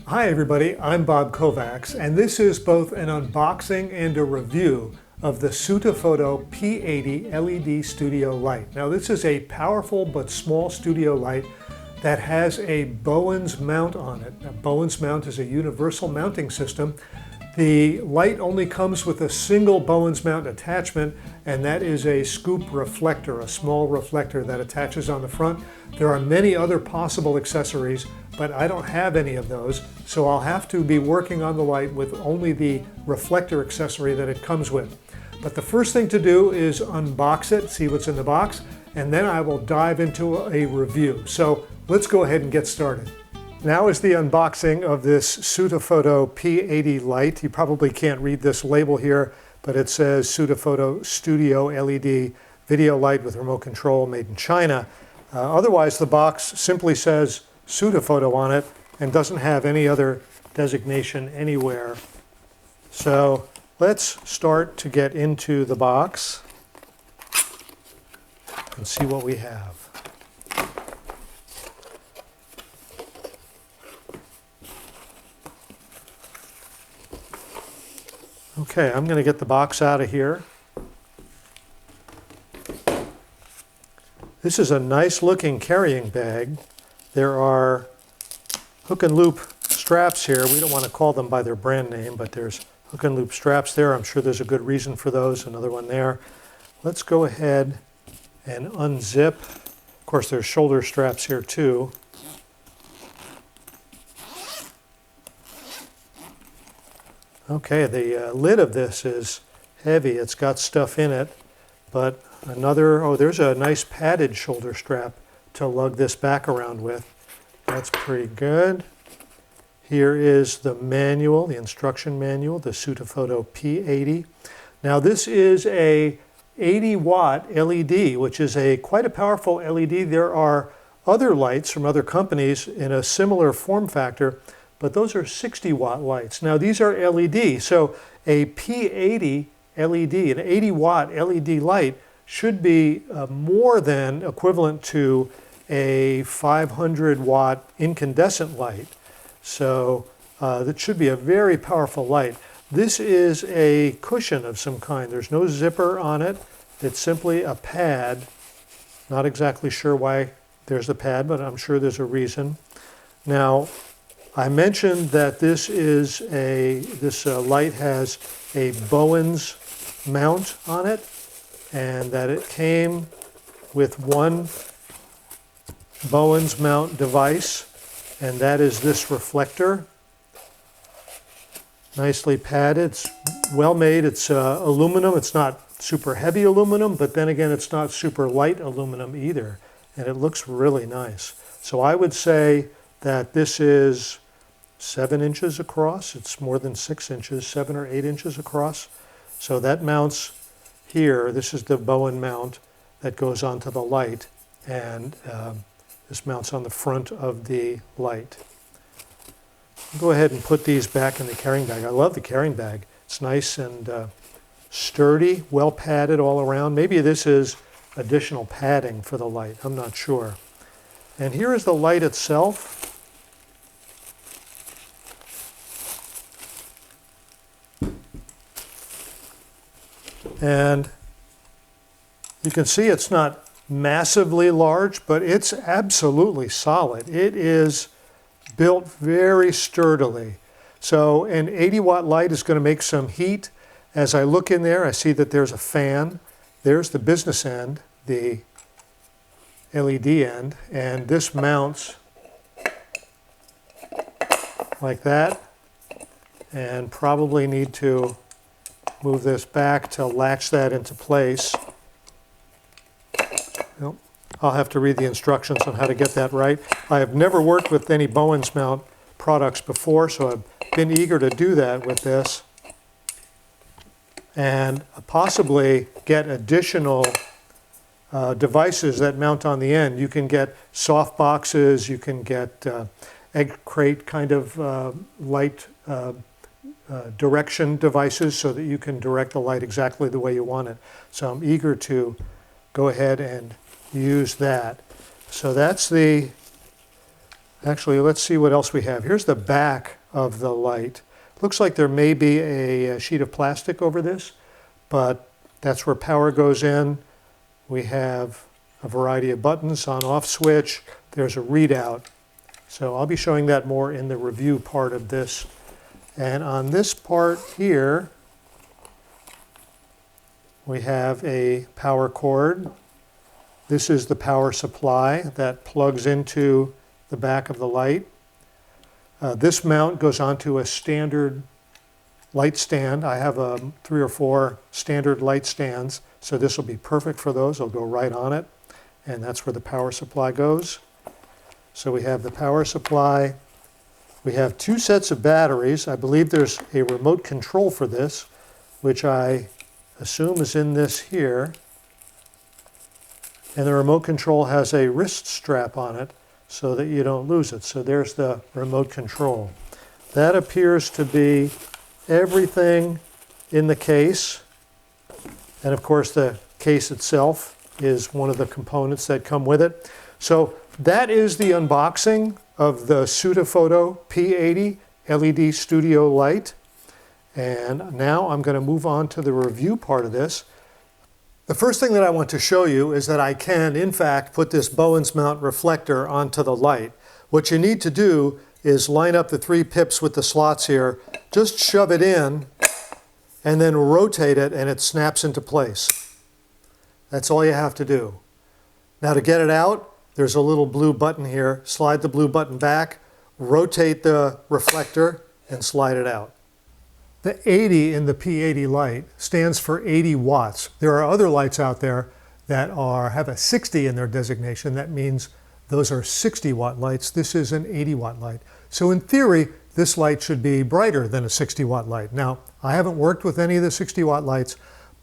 Hi everybody, I'm Bob Kovacs, and this is both an unboxing and a review of the Sutefoto P80 LED studio light. Now this is a powerful but small studio light that has a Bowens mount on it. A Bowens mount is a universal mounting system. The light only comes with a single Bowens mount attachment, and that is a scoop reflector, a small reflector that attaches on the front. There are many other possible accessories, but I don't have any of those, so I'll have to be working on the light with only the reflector accessory that it comes with. But the first thing to do is unbox it, see what's in the box, and then I will dive into a review. So let's go ahead and get started. Now is the unboxing of this Sutefoto P80 light. You probably can't read this label here, but it says Sutefoto Studio LED video light with remote control made in China. Otherwise, the box simply says Sutefoto on it and doesn't have any other designation anywhere. So let's start to get into the box and see what we have. Okay, I'm going to get the box out of here. This is a nice looking carrying bag. There are hook and loop straps here. We don't want to call them by their brand name, but there's hook and loop straps there. I'm sure there's a good reason for those. Another one there. Let's go ahead and unzip. Of course, there's shoulder straps here too. Okay, the lid of this is heavy. It's got stuff in it, but there's a nice padded shoulder strap to lug this back around with. That's pretty good. Here is the manual, the instruction manual, the Sutefoto P80. Now this is a 80-watt LED, which is quite a powerful LED. There are other lights from other companies in a similar form factor, but those are 60-watt lights. Now these are LED, so a P80 LED, an 80-watt LED light, should be more than equivalent to a 500-watt incandescent light. So that should be a very powerful light. This is a cushion of some kind. There's no zipper on it. It's simply a pad. Not exactly sure why there's a pad, but I'm sure there's a reason. Now, I mentioned that this light has a Bowens mount on it, and that it came with one Bowens mount device, and that is this reflector. Nicely padded, it's well made. It's aluminum. It's not super heavy aluminum, but then again, it's not super light aluminum either, and it looks really nice. So I would say that this is 7 inches across. It's more than 6 inches, 7 or 8 inches across. So that mounts here. This is the Bowen mount that goes onto the light, and this mounts on the front of the light. I'll go ahead and put these back in the carrying bag. I love the carrying bag. It's nice and sturdy, well padded all around. Maybe this is additional padding for the light. I'm not sure. And here is the light itself. And you can see it's not massively large, but it's absolutely solid. It is built very sturdily. So an 80-watt light is going to make some heat. As I look in there, I see that there's a fan. There's the business end, the LED end, and this mounts like that, and probably need to move this back to latch that into place. Well, I'll have to read the instructions on how to get that right. I have never worked with any Bowens mount products before, so I've been eager to do that with this and possibly get additional devices that mount on the end. You can get soft boxes, you can get egg crate kind of light direction devices so that you can direct the light exactly the way you want it. So I'm eager to go ahead and use that. So that's Actually, let's see what else we have. Here's the back of the light. Looks like there may be a sheet of plastic over this, but that's where power goes in. We have a variety of buttons, on-off switch. There's a readout. So I'll be showing that more in the review part of this. And on this part here, we have a power cord. This is the power supply that plugs into the back of the light. This mount goes onto a standard light stand. I have 3 or 4 standard light stands, so this will be perfect for those. It'll go right on it, and that's where the power supply goes. So we have the power supply. We have 2 sets of batteries. I believe there's a remote control for this, which I assume is in this here. And the remote control has a wrist strap on it so that you don't lose it. So there's the remote control. That appears to be everything in the case. And of course the case itself is one of the components that come with it. So that is the unboxing of the Sutefoto P80 LED studio light. And now I'm going to move on to the review part of this. The first thing that I want to show you is that I can, in fact, put this Bowens mount reflector onto the light. What you need to do is line up the 3 pips with the slots here, just shove it in, and then rotate it, and it snaps into place. That's all you have to do. Now to get it out, there's a little blue button here. Slide the blue button back, rotate the reflector, and slide it out. The 80 in the P80 light stands for 80 watts. There are other lights out there that have a 60 in their designation. That means those are 60 watt lights. This is an 80 watt light. So in theory, this light should be brighter than a 60 watt light. Now, I haven't worked with any of the 60 watt lights,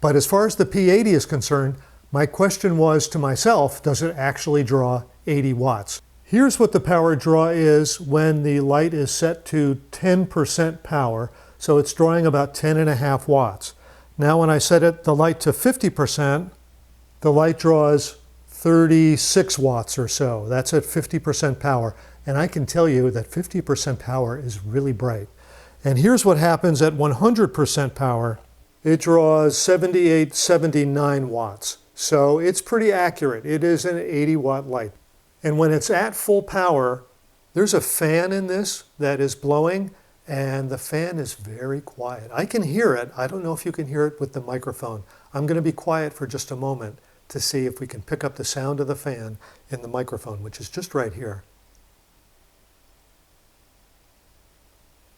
but as far as the P80 is concerned, my question was to myself, does it actually draw 80 watts? Here's what the power draw is when the light is set to 10% power. So it's drawing about 10.5 watts. Now when I set the light to 50%, the light draws 36 watts or so. That's at 50% power. And I can tell you that 50% power is really bright. And here's what happens at 100% power. It draws 78, 79 watts. So it's pretty accurate. It is an 80 watt light. And when it's at full power, there's a fan in this that is blowing, and the fan is very quiet. I can hear it. I don't know if you can hear it with the microphone. I'm going to be quiet for just a moment to see if we can pick up the sound of the fan in the microphone, which is just right here.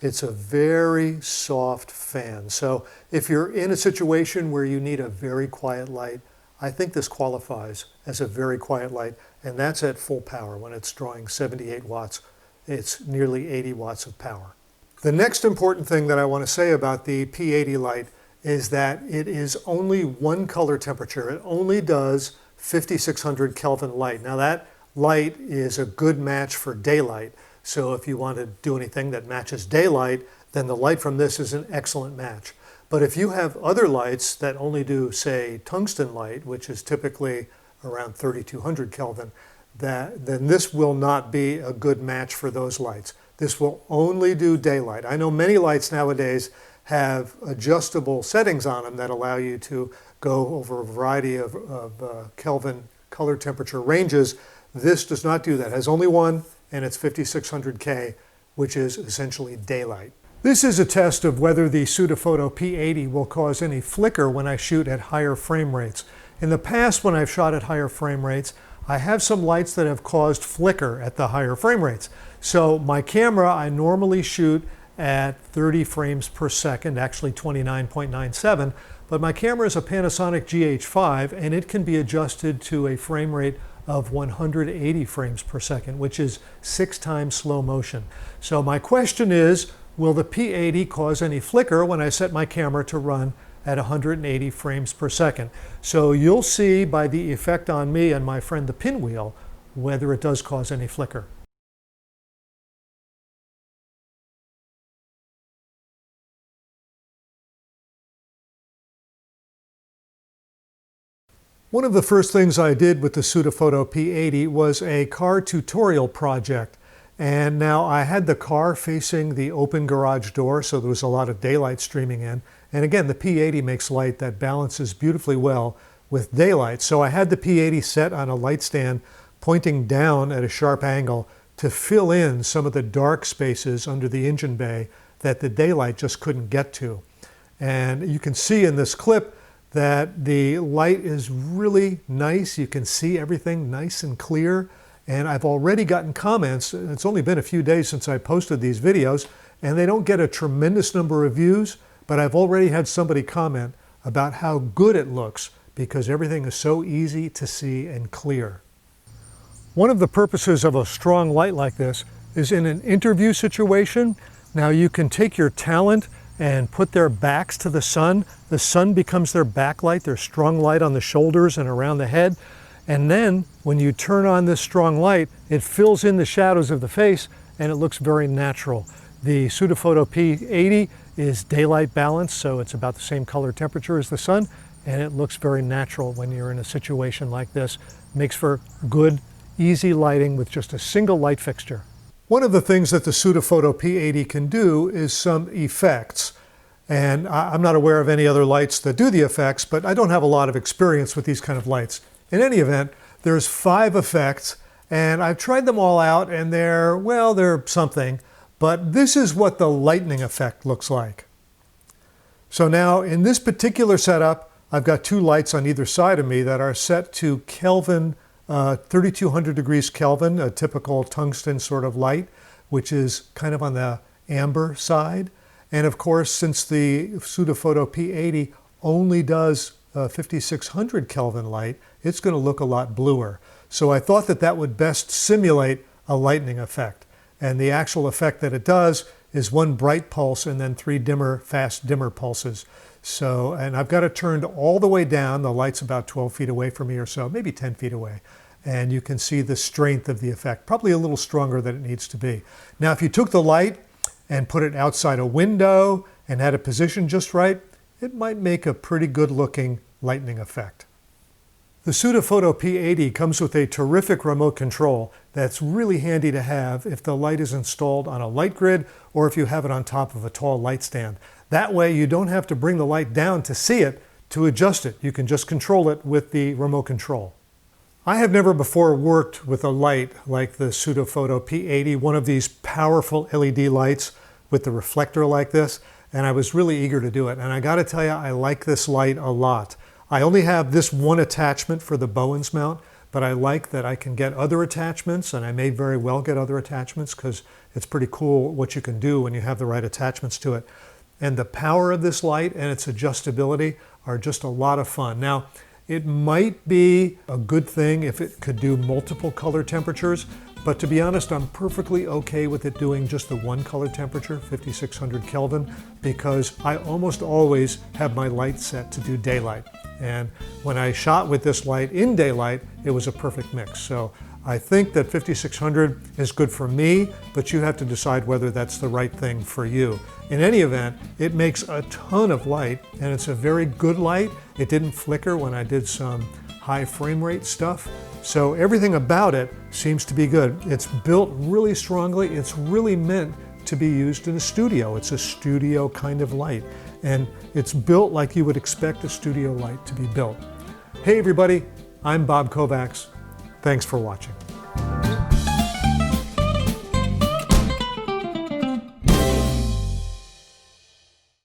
It's a very soft fan. So if you're in a situation where you need a very quiet light, I think this qualifies as a very quiet light, and that's at full power. When it's drawing 78 watts, it's nearly 80 watts of power. The next important thing that I want to say about the P80 light is that it is only one color temperature. It only does 5600 Kelvin light. Now that light is a good match for daylight. So if you want to do anything that matches daylight, then the light from this is an excellent match. But if you have other lights that only do, say, tungsten light, which is typically around 3200 Kelvin, then this will not be a good match for those lights. This will only do daylight. I know many lights nowadays have adjustable settings on them that allow you to go over a variety of Kelvin color temperature ranges. This does not do that. It has only one, and it's 5600 K, which is essentially daylight. This is a test of whether the Sutefoto P80 will cause any flicker when I shoot at higher frame rates. In the past, when I've shot at higher frame rates, I have some lights that have caused flicker at the higher frame rates. So my camera, I normally shoot at 30 frames per second, actually 29.97, but my camera is a Panasonic GH5 and it can be adjusted to a frame rate of 180 frames per second, which is 6 times slow motion. So my question is, will the P80 cause any flicker when I set my camera to run at 180 frames per second? So you'll see by the effect on me and my friend the pinwheel whether it does cause any flicker. One of the first things I did with the Sutefoto P80 was a car tutorial project. And now I had the car facing the open garage door, so there was a lot of daylight streaming in. And again, the P80 makes light that balances beautifully well with daylight. So I had the P80 set on a light stand pointing down at a sharp angle to fill in some of the dark spaces under the engine bay that the daylight just couldn't get to. And you can see in this clip that the light is really nice. You can see everything nice and clear. And I've already gotten comments. It's only been a few days since I posted these videos, and they don't get a tremendous number of views, but I've already had somebody comment about how good it looks because everything is so easy to see and clear. One of the purposes of a strong light like this is in an interview situation. Now you can take your talent and put their backs to the sun. The sun becomes their backlight, their strong light on the shoulders and around the head. And then when you turn on this strong light, it fills in the shadows of the face and it looks very natural. The Sutefoto P80 is daylight balanced, so it's about the same color temperature as the sun, and it looks very natural when you're in a situation like this. Makes for good, easy lighting with just a single light fixture. One of the things that the Sutefoto P80 can do is some effects. And I'm not aware of any other lights that do the effects, but I don't have a lot of experience with these kind of lights. In any event, there's 5 effects, and I've tried them all out, and they're something, but this is what the lightning effect looks like. So now, in this particular setup, I've got 2 lights on either side of me that are set to Kelvin, 3200 degrees Kelvin, a typical tungsten sort of light, which is kind of on the amber side. And of course, since the Sutefoto P80 only does 5600 Kelvin light, it's going to look a lot bluer. So I thought that that would best simulate a lightning effect. And the actual effect that it does is 1 bright pulse and then 3 fast dimmer pulses. So, and I've got it turned all the way down. The light's about 12 feet away from me or so, maybe 10 feet away. And you can see the strength of the effect, probably a little stronger than it needs to be. Now, if you took the light and put it outside a window and had it positioned just right, it might make a pretty good looking lightning effect. The Sutefoto P80 comes with a terrific remote control that's really handy to have if the light is installed on a light grid or if you have it on top of a tall light stand. That way you don't have to bring the light down to see it, to adjust it. You can just control it with the remote control. I have never before worked with a light like the Sutefoto P80, one of these powerful LED lights with the reflector like this, and I was really eager to do it. And I gotta tell you, I like this light a lot. I only have this one attachment for the Bowens mount, but I like that I can get other attachments, and I may very well get other attachments because it's pretty cool what you can do when you have the right attachments to it. And the power of this light and its adjustability are just a lot of fun. Now, it might be a good thing if it could do multiple color temperatures, but to be honest, I'm perfectly okay with it doing just the 1 color temperature, 5600 Kelvin, because I almost always have my light set to do daylight. And when I shot with this light in daylight, it was a perfect mix. So I think that 5600 is good for me, but you have to decide whether that's the right thing for you. In any event, it makes a ton of light, and it's a very good light. It didn't flicker when I did some high frame rate stuff. So everything about it seems to be good. It's built really strongly. It's really meant to be used in a studio. It's a studio kind of light. And it's built like you would expect a studio light to be built. Hey everybody, I'm Bob Kovacs. Thanks for watching.